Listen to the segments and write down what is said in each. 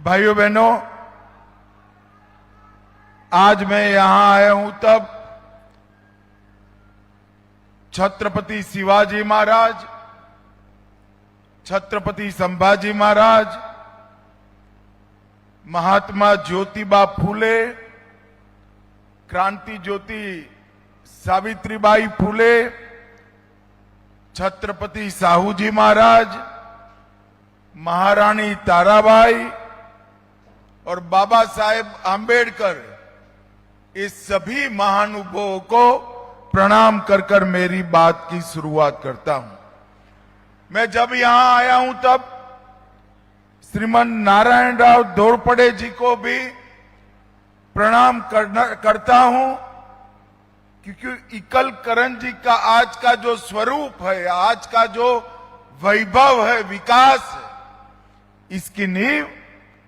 भाइयों बहनों, आज मैं यहां आया हूं तब छत्रपति शिवाजी महाराज, छत्रपति संभाजी महाराज, महात्मा ज्योतिबा फूले, क्रांति ज्योति सावित्रीबाई फूले, छत्रपति साहूजी महाराज, महारानी ताराबाई और बाबा साहेब आंबेडकर, इस सभी महानुभावों को प्रणाम कर कर मेरी बात की शुरुआत करता हूं। मैं जब यहां आया हूं तब श्रीमान नारायण राव घोरपड़े जी को भी प्रणाम करता हूं, क्योंकि इकल करण जी का आज का जो स्वरूप है, आज का जो वैभव है, विकास है, इसकी नींव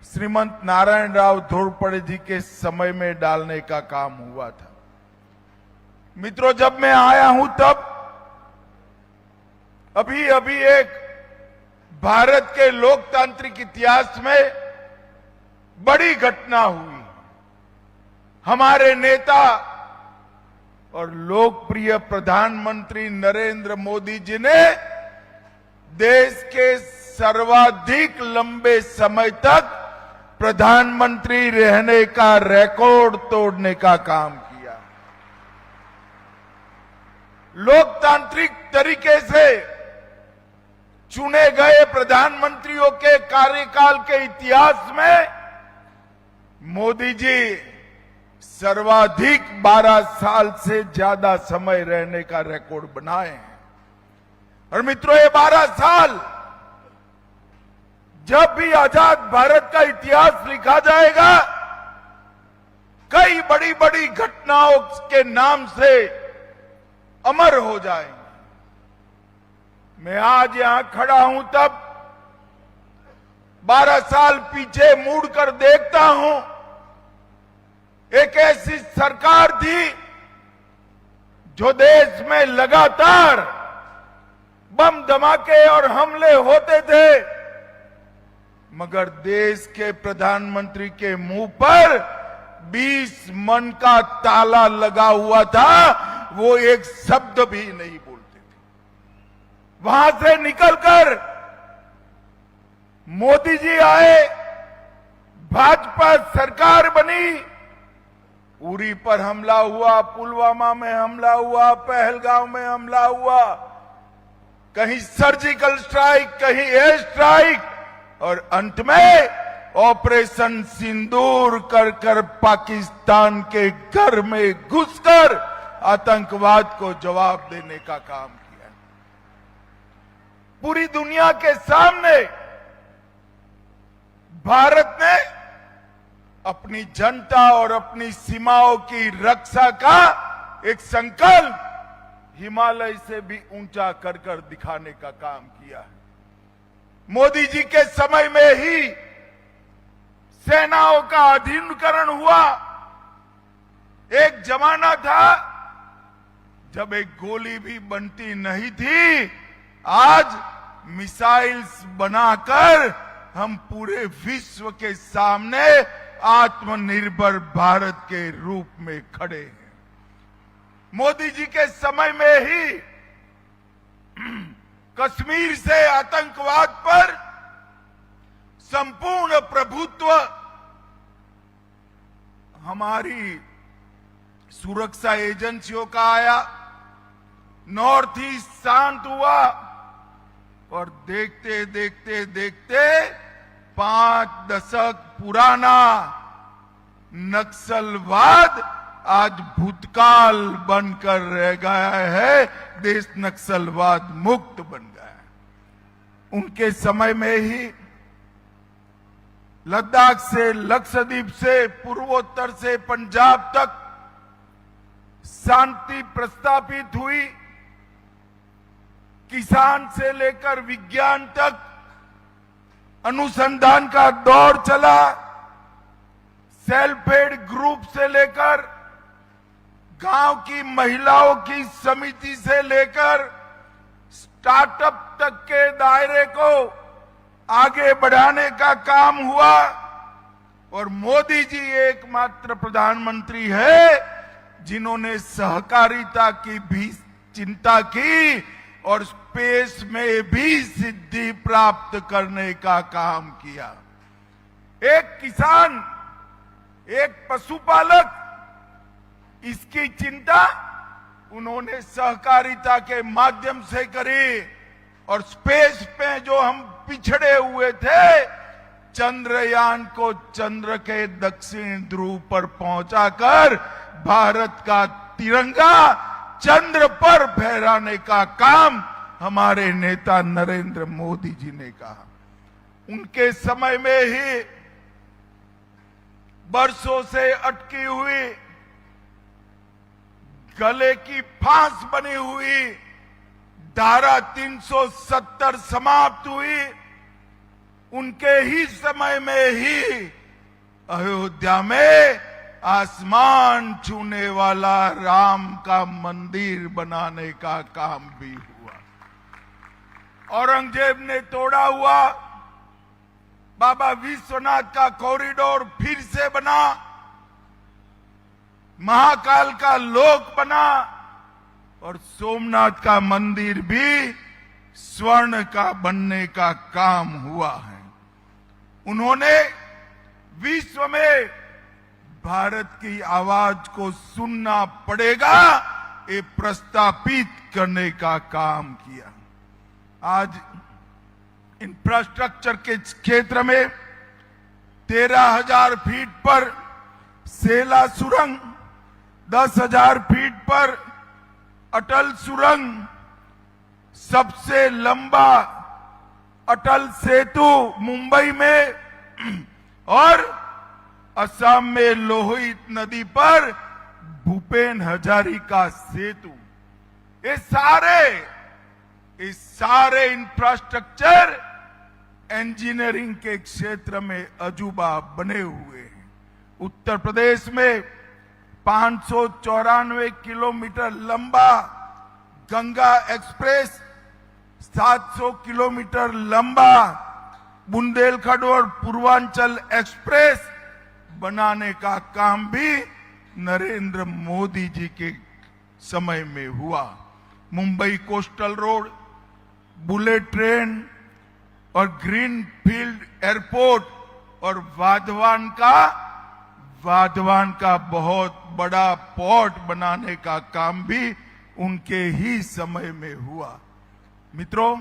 श्रीमंत नारायण राव घोरपड़े जी के समय में डालने का काम हुआ था। मित्रों, जब मैं आया हूं तब अभी एक भारत के लोकतांत्रिक इतिहास में बड़ी घटना हुई। हमारे नेता और लोकप्रिय प्रधानमंत्री नरेंद्र मोदी जी ने देश के सर्वाधिक लंबे समय तक प्रधानमंत्री रहने का रिकॉर्ड तोड़ने का काम किया। लोकतांत्रिक तरीके से चुने गए प्रधानमंत्रियों के कार्यकाल के इतिहास में मोदी जी सर्वाधिक 12 साल से ज्यादा समय रहने का रिकॉर्ड बनाए हैं। और मित्रों, ये 12 साल जब भी आजाद भारत का इतिहास लिखा जाएगा, कई बड़ी बड़ी घटनाओं के नाम से अमर हो जाएंगे। मैं आज यहां खड़ा हूं तब 12 साल पीछे मुड़कर देखता हूं, एक ऐसी सरकार थी जो देश में लगातार बम धमाके और हमले होते थे, मगर देश के प्रधानमंत्री के मुंह पर 20 मन का ताला लगा हुआ था, वो एक शब्द भी नहीं बोलते थे। वहां से निकलकर मोदी जी आए, भाजपा सरकार बनी, उरी पर हमला हुआ, पुलवामा में हमला हुआ, पहलगांव में हमला हुआ, कहीं सर्जिकल स्ट्राइक, कहीं एयर स्ट्राइक, और अंत में ऑपरेशन सिंदूर कर कर पाकिस्तान के घर में घुसकर आतंकवाद को जवाब देने का काम किया। पूरी दुनिया के सामने भारत ने अपनी जनता और अपनी सीमाओं की रक्षा का एक संकल्प हिमालय से भी ऊंचा कर कर दिखाने का काम किया है। मोदी जी के समय में ही सेनाओं का आधुनिकीकरण हुआ। एक जमाना था जब एक गोली भी बनती नहीं थी, आज मिसाइल्स बनाकर हम पूरे विश्व के सामने आत्मनिर्भर भारत के रूप में खड़े हैं। मोदी जी के समय में ही कश्मीर से आतंकवाद पर संपूर्ण प्रभुत्व हमारी सुरक्षा एजेंसियों का आया, नॉर्थ ईस्ट शांत हुआ, और देखते देखते देखते 5 दशक पुराना नक्सलवाद आज भूतकाल बनकर रह गया है, देश नक्सलवाद मुक्त बन गया है। उनके समय में ही लद्दाख से, लक्षद्वीप से, पूर्वोत्तर से पंजाब तक शांति प्रस्तापित हुई। किसान से लेकर विज्ञान तक अनुसंधान का दौर चला। सेल्फ हेल्प ग्रुप से लेकर गांव की महिलाओं की समिति से लेकर स्टार्टअप तक के दायरे को आगे बढ़ाने का काम हुआ। और मोदी जी एकमात्र प्रधानमंत्री है जिन्होंने सहकारिता की भी चिंता की और स्पेस में भी सिद्धि प्राप्त करने का काम किया। एक किसान, एक पशुपालक, इसकी चिंता उन्होंने सहकारिता के माध्यम से करी और स्पेस पे जो हम पिछड़े हुए थे, चंद्रयान को चंद्र के दक्षिण ध्रुव पर पहुंचाकर भारत का तिरंगा चंद्र पर फहराने का काम हमारे नेता नरेंद्र मोदी जी ने कहा। उनके समय में ही बरसों से अटकी हुई, गले की फांस बनी हुई धारा 370 समाप्त हुई। उनके ही समय में ही अयोध्या में आसमान छूने वाला राम का मंदिर बनाने का काम भी हुआ। औरंगजेब ने तोड़ा हुआ बाबा विश्वनाथ का कॉरिडोर फिर से बना, महाकाल का लोक बना और सोमनाथ का मंदिर भी स्वर्ण का बनने का काम हुआ है। उन्होंने विश्व में भारत की आवाज को सुनना पड़ेगा ये प्रस्तापित करने का काम किया। आज इंफ्रास्ट्रक्चर के क्षेत्र में 13,000 फीट पर सेला सुरंग, 10,000 फीट पर अटल सुरंग, सबसे लंबा अटल सेतु मुंबई में और असम में लोहित नदी पर भूपेन हजारिका सेतु, ये सारे इंफ्रास्ट्रक्चर इंजीनियरिंग के क्षेत्र में अजूबा बने हुए हैं। उत्तर प्रदेश में 594 किलोमीटर लंबा गंगा एक्सप्रेस, 700 किलोमीटर लंबा बुंदेलखंड और पूर्वांचल एक्सप्रेस बनाने का काम भी नरेंद्र मोदी जी के समय में हुआ। Mumbai coastal road, bullet train और ग्रीन फील्ड एयरपोर्ट और वाधवान का बहुत बड़ा पोर्ट बनाने का काम भी उनके ही समय में हुआ। मित्रों,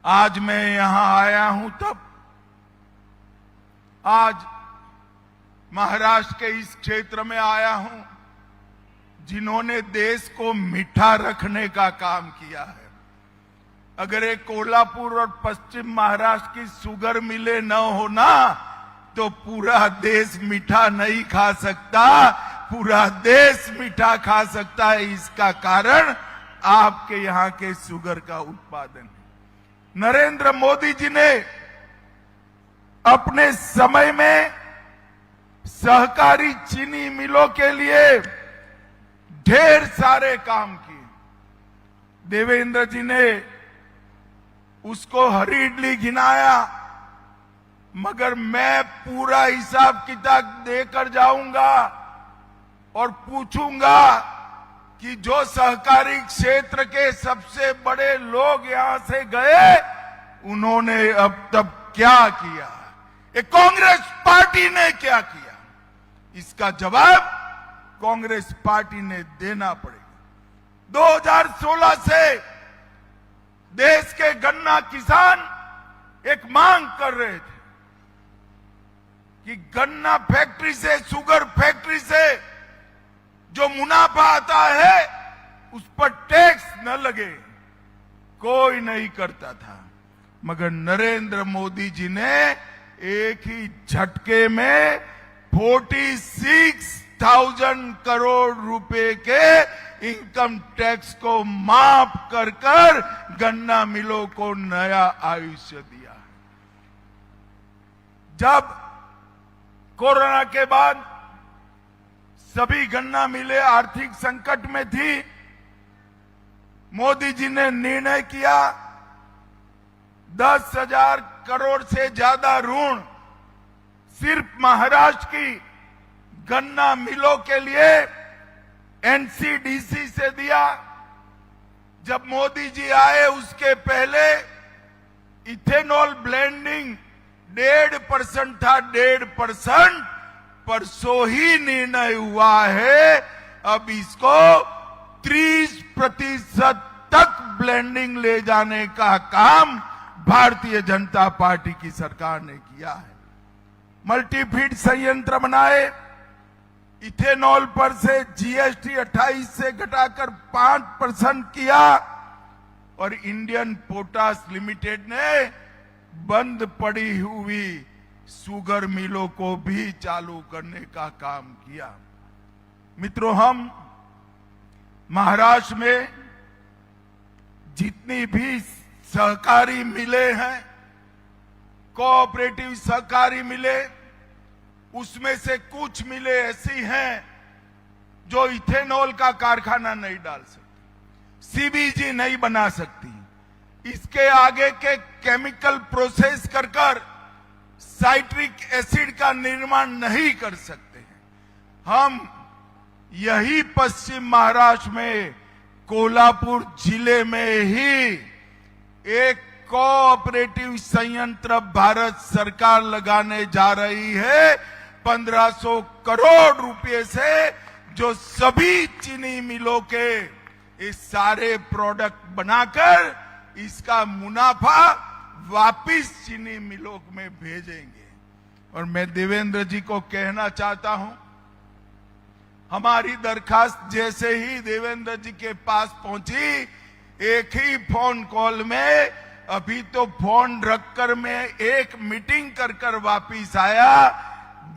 आज मैं यहां आया हूं तब आज महाराष्ट्र के इस क्षेत्र में आया हूं जिन्होंने देश को मीठा रखने का काम किया है। अगर एक कोल्हापुर और पश्चिम महाराष्ट्र की शुगर मिले न होना तो पूरा देश मीठा नहीं खा सकता, पूरा देश मीठा खा सकता है। इसका कारण आपके यहां के शुगर का उत्पादन है। नरेंद्र मोदी जी ने अपने समय में सहकारी चीनी मिलों के लिए ढेर सारे काम किए। देवेंद्र जी ने उसको हरी इडली गिनाया, मगर मैं पूरा हिसाब किताब देकर जाऊंगा और पूछूंगा कि जो सहकारी क्षेत्र के सबसे बड़े लोग यहां से गए, उन्होंने अब तक क्या किया, ये कांग्रेस पार्टी ने क्या किया, इसका जवाब कांग्रेस पार्टी ने देना पड़ेगा। 2016 से देश के गन्ना किसान एक मांग कर रहे थे कि गन्ना फैक्ट्री से, शुगर फैक्ट्री से जो मुनाफा आता है उस पर टैक्स न लगे। कोई नहीं करता था, मगर नरेंद्र मोदी जी ने एक ही झटके में 46,000 करोड़ रुपए के इनकम टैक्स को माफ कर गन्ना मिलों को नया आयुष्य दिया। जब कोरोना के बाद सभी गन्ना मिलें आर्थिक संकट में थी, मोदी जी ने निर्णय किया 10,000 करोड़ से ज्यादा ऋण सिर्फ महाराष्ट्र की गन्ना मिलों के लिए एनसीडीसी से दिया। जब मोदी जी आए उसके पहले इथेनॉल ब्लेंडिंग 1.5% था, 1.5%। परसों ही निर्णय हुआ है, अब इसको 30% तक ब्लेंडिंग ले जाने का काम भारतीय जनता पार्टी की सरकार ने किया है। मल्टीफीड संयंत्र बनाए, इथेनॉल पर से जीएसटी 28 से घटाकर 5% किया और इंडियन पोटास लिमिटेड ने बंद पड़ी हुई शुगर मिलों को भी चालू करने का काम किया। मित्रों, हम महाराष्ट्र में जितनी भी सहकारी मिले हैं, कोऑपरेटिव सहकारी मिले, उसमें से कुछ मिले ऐसी हैं जो इथेनॉल का कारखाना नहीं डाल सकती, सीबीजी नहीं बना सकती, इसके आगे के केमिकल प्रोसेस कर साइट्रिक एसिड का निर्माण नहीं कर सकते हैं। हम यही पश्चिम महाराष्ट्र में कोल्हापुर जिले में ही एक कोऑपरेटिव संयंत्र भारत सरकार लगाने जा रही है 1500 करोड़ रुपए से, जो सभी चीनी मिलों के इस सारे प्रोडक्ट बनाकर इसका मुनाफा वापिस चीनी मिलों में भेजेंगे। और मैं देवेंद्र जी को कहना चाहता हूं, हमारी दरखास्त जैसे ही देवेंद्र जी के पास पहुंची, एक ही फोन कॉल में, अभी तो फोन रखकर मैं एक मीटिंग कर वापिस आया,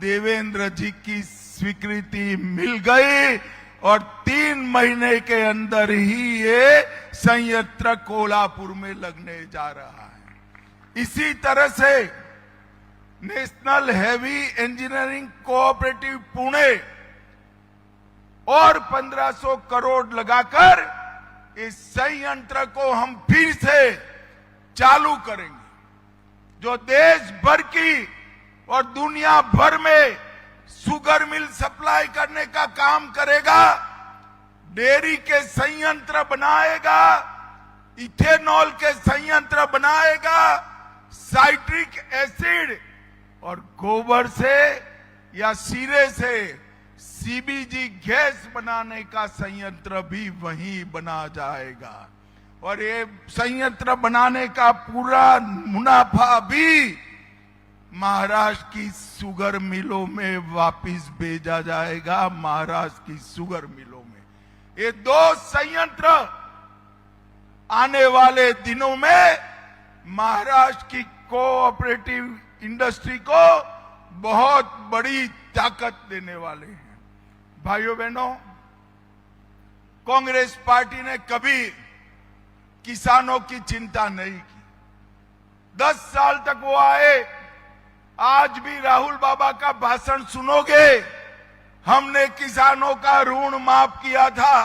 देवेंद्र जी की स्वीकृति मिल गई और 3 महीने के अंदर ही ये संयंत्र कोल्हापुर में लगने जा रहा है। इसी तरह से national heavy engineering cooperative Pune और 1500 करोड़ लगाकर इस संयंत्र को हम फिर से चालू करेंगे, जो देश भर की और दुनिया भर में शुगर मिल सप्लाई करने का काम करेगा, डेयरी के संयंत्र बनाएगा, इथेनॉल के संयंत्र बनाएगा, साइट्रिक एसिड और गोबर से या सीरे से सीबीजी गैस बनाने का संयंत्र भी वहीं बना जाएगा और ये संयंत्र बनाने का पूरा मुनाफा भी महाराष्ट्र की शुगर मिलों में वापस भेजा जाएगा। महाराष्ट्र की शुगर मिलों में ये 2 संयंत्र आने वाले दिनों में महाराष्ट्र की कोऑपरेटिव इंडस्ट्री को बहुत बड़ी ताकत देने वाले हैं। भाइयों बहनों, कांग्रेस पार्टी ने कभी किसानों की चिंता नहीं की। 10 साल तक वो आए, आज भी राहुल बाबा का भाषण सुनोगे, हमने किसानों का ऋण माफ किया था।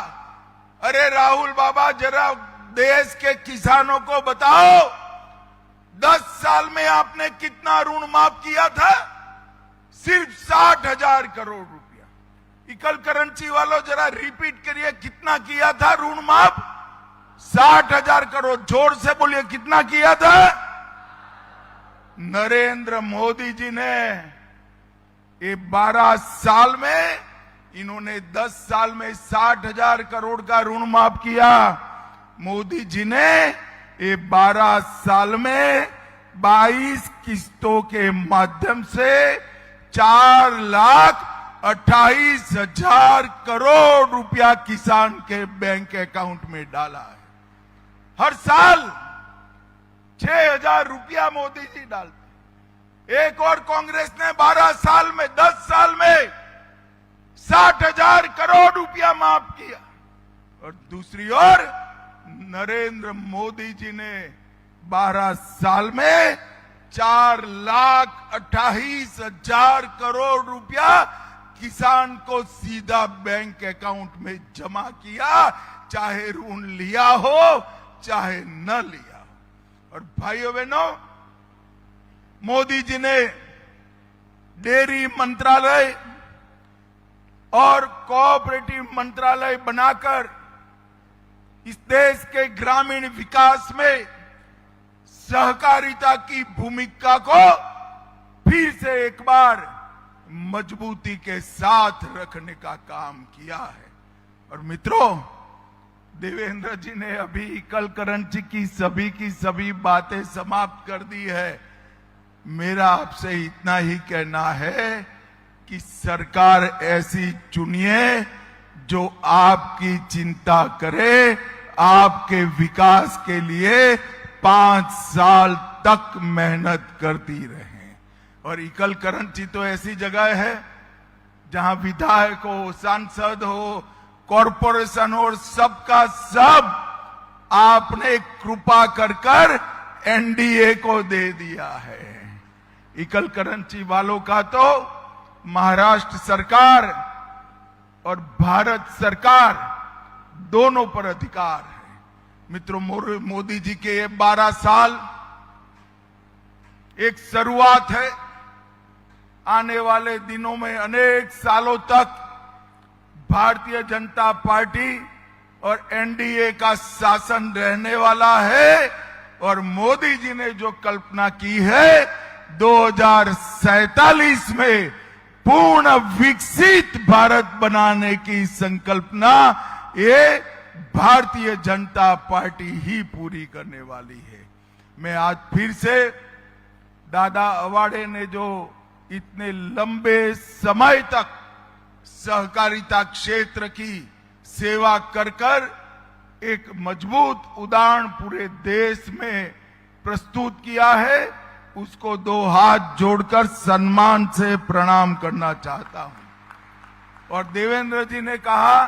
अरे राहुल बाबा, जरा देश के किसानों को बताओ, 10 साल में आपने कितना ऋण माफ किया था? सिर्फ 60,000 करोड़ रुपया। इकल करेंसी वालों, जरा रिपीट करिए, कितना किया था ऋण माफ? 60,000 करोड़। जोर से बोलिए, कितना किया था? नरेंद्र मोदी जी ने ये 12 साल में, इन्होंने 10 साल में 60,000 करोड़ का ऋण माफ किया। मोदी जी ने ये 12 साल में 22 किस्तों के माध्यम से 4,28,000 करोड़ रुपया किसान के बैंक अकाउंट में डाला है। हर साल 6,000 रुपया मोदी जी डालते। एक और कांग्रेस ने 12 साल में, 10 साल में 60,000 करोड़ रुपया माफ किया। और दूसरी ओर नरेंद्र मोदी जी ने 12 साल में 4,28,000 करोड़ रुपया किसान को सीधा बैंक अकाउंट में जमा किया, चाहे ऋण लिया हो चाहे न लिया हो। और भाइयों बहनों, मोदी जी ने डेयरी मंत्रालय और कोऑपरेटिव मंत्रालय बनाकर इस देश के ग्रामीण विकास में सहकारिता की भूमिका को फिर से एक बार मजबूती के साथ रखने का काम किया है। और मित्रों, देवेंद्र जी ने अभी इकल करंची की सभी बातें समाप्त कर दी है। मेरा आपसे इतना ही कहना है कि सरकार ऐसी चुनिए जो आपकी चिंता करे, आपके विकास के लिए 5 साल तक मेहनत करती रहे। और इकल करंची तो ऐसी जगह है जहां विधायक हो, सांसद हो, कॉरपोरेशन हो, सबका सब आपने कृपा कर एनडीए को दे दिया है। इकल करंची वालों का तो महाराष्ट्र सरकार और भारत सरकार दोनों पर अधिकार है। मित्रों, मोदी जी के ये 12 साल एक शुरुआत है। आने वाले दिनों में अनेक सालों तक भारतीय जनता पार्टी और एनडीए का शासन रहने वाला है। और मोदी जी ने जो कल्पना की है 2047 में पूर्ण विकसित भारत बनाने की संकल्पना, ये भारतीय जनता पार्टी ही पूरी करने वाली है। मैं आज फिर से दादा अवाड़े ने जो इतने लंबे समय तक सहकारिता क्षेत्र की सेवा कर एक मजबूत उदाहरण पूरे देश में प्रस्तुत किया है, उसको 2 हाथ जोड़कर सम्मान से प्रणाम करना चाहता हूं। और देवेंद्र जी ने कहा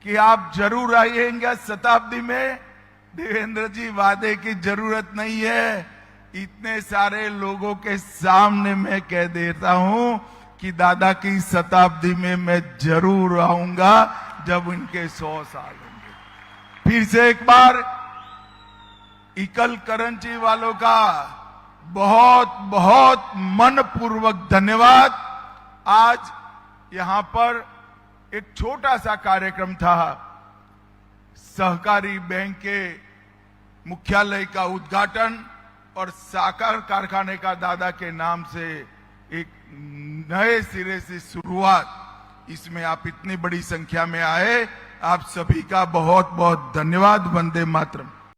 कि आप जरूर आइएंगे शताब्दी में। देवेंद्र जी, वादे की जरूरत नहीं है। इतने सारे लोगों के सामने मैं कह देता हूं कि दादा की शताब्दी में मैं जरूर आऊंगा जब उनके 100 साल होंगे। फिर से एक बार इकल करंची वालों का बहुत बहुत मनपूर्वक धन्यवाद। आज यहां पर एक छोटा सा कार्यक्रम था, सहकारी बैंक के मुख्यालय का उद्घाटन और साकार कारखाने का दादा के नाम से एक नए सिरे से शुरुआत। इसमें आप इतनी बड़ी संख्या में आए, आप सभी का बहुत बहुत धन्यवाद। वंदे मातरम।